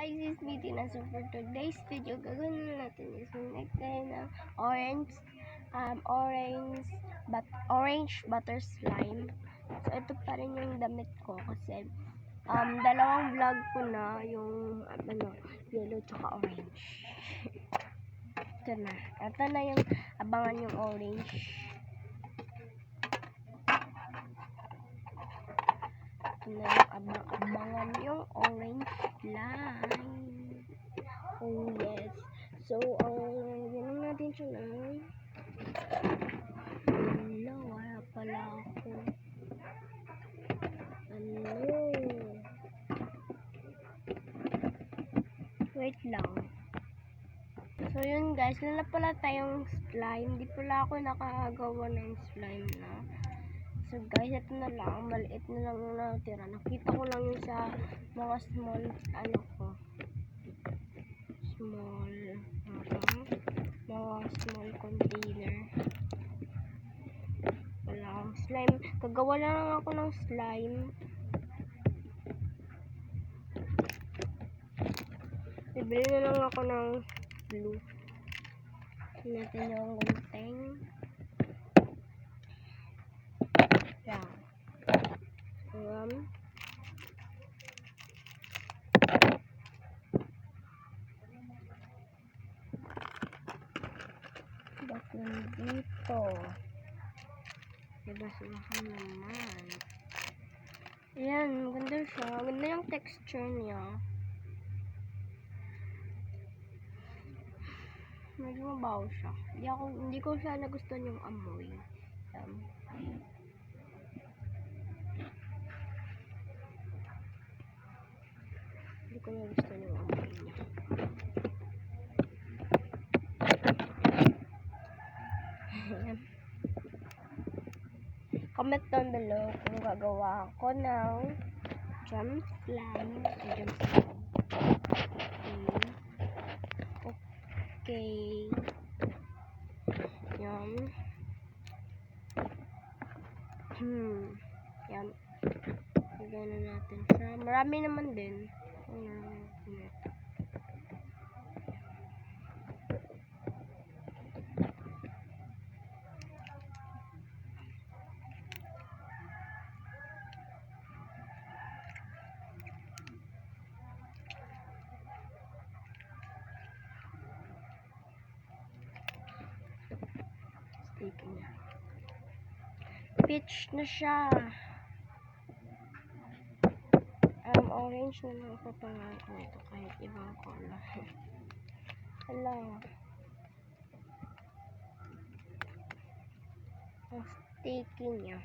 guys, it's me Tina. So for today's video, gagawin natin is mag tayo ng orange butter slime. So ito pa rin yung damit ko kasi dalawang vlog ko na yung yellow tsaka orange. Ito na yung abangan yung orange. Ito na yung abangan yung orange slime. Oh yes. So, ganun natin siya na. Hello, wala pala ako. Wait lang. So, yun guys. Wala pala tayong slime. Di pala ako nakagawa ng slime na. So, guys, ito na lang. Maliit na lang yung natira. Nakita ko lang yung sa mga small, small container. Wala akong slime. Kagawa lang ako ng slime. Bibili na lang ako ng glue. Natin yung gunteng. Yan. Bakit dito? Diba-sibahan naman. Ayan, maganda siya. Maganda yung texture niya. Medyo mabaho siya. Hindi ko siya nagustuhan yung amoy. Hindi ko nagustuhan yung amoy niya. Comment down below kung gagawa ako ng jam slime. Okay. Yan. Yan. Lagyan na natin siya. Marami naman din. Peach na siya. Orange na lang ipapangalan ko ito kahit ibang color. Hala. Ang sticky niya.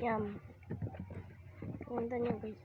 Yan. Ganda niya guys.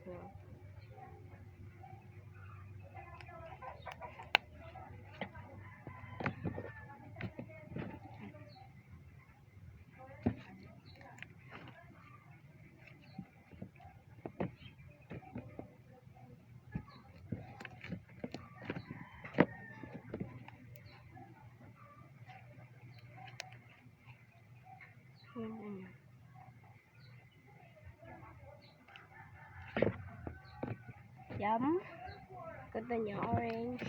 Yum. Ganda niya, orange.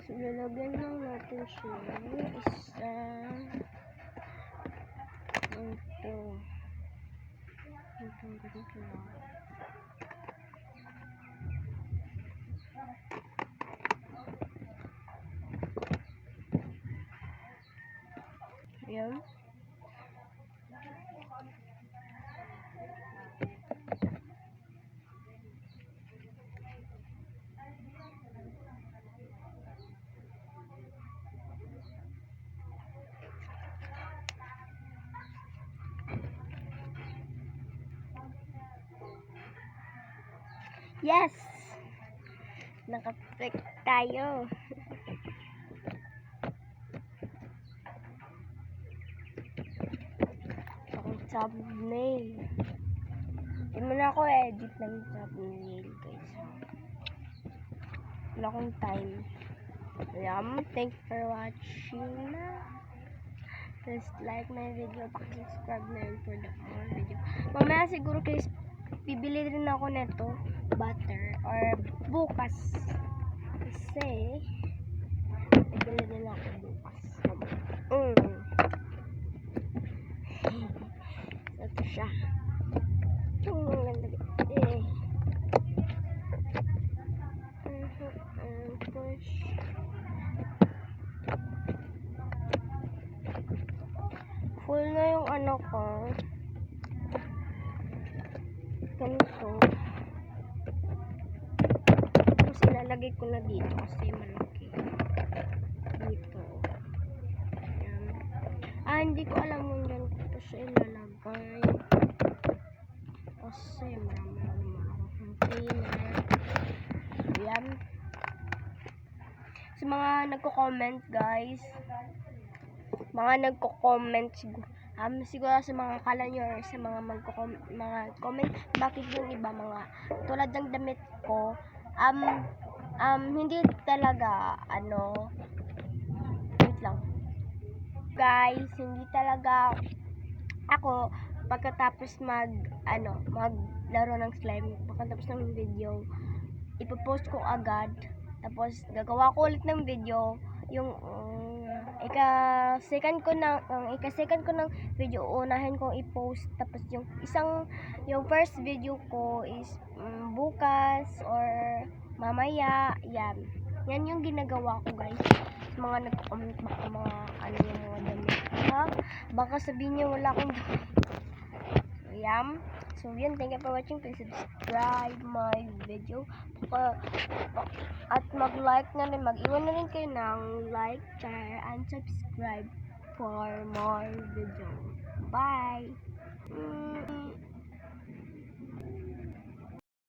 So, lalagyan lang natin siya. Isa. Ito. Ito, ganito lang. Ayan. Yes! Naka-click tayo. Ang thumbnail. Hindi mo na ako edit ng thumbnail, guys. Wala akong time. Thank you for watching na. Please like my video, subscribe na yun for the more video. Mamaya siguro guys, bibili rin ako neto, butter, or bukas. Kasi, bibili rin ako bukas. Ito siya. Push. Full na yung ano ko. Ganito. Tapos ilalagay ko na dito kasi malaki. Dito. Ayan. Hindi ko alam kung dyan ko siya ilalagay. Kasi marami naman akong container. Ayan. Sa mga nagko-comment guys. Mga nagko-comment siguro sa mga kala nyo or sa mga mga comment bakit yung iba mga tulad ng damit ko hindi talaga wait lang guys, hindi talaga ako pagkatapos maglaro ng slime, pagkatapos ng video ipopost ko agad, tapos gagawa ko ulit ng video yung ika-second ko ng video, unahin kong i-post, tapos yung first video ko is bukas or mamaya, yan yung ginagawa ko guys. Mga nagko-comment baka mga yung mga damit baka sabihin niyo wala akong so yan, thank you for watching. Please subscribe my video at mag-like na rin, mag-iwan na rin kayo ng like, share, and subscribe for more video. Bye!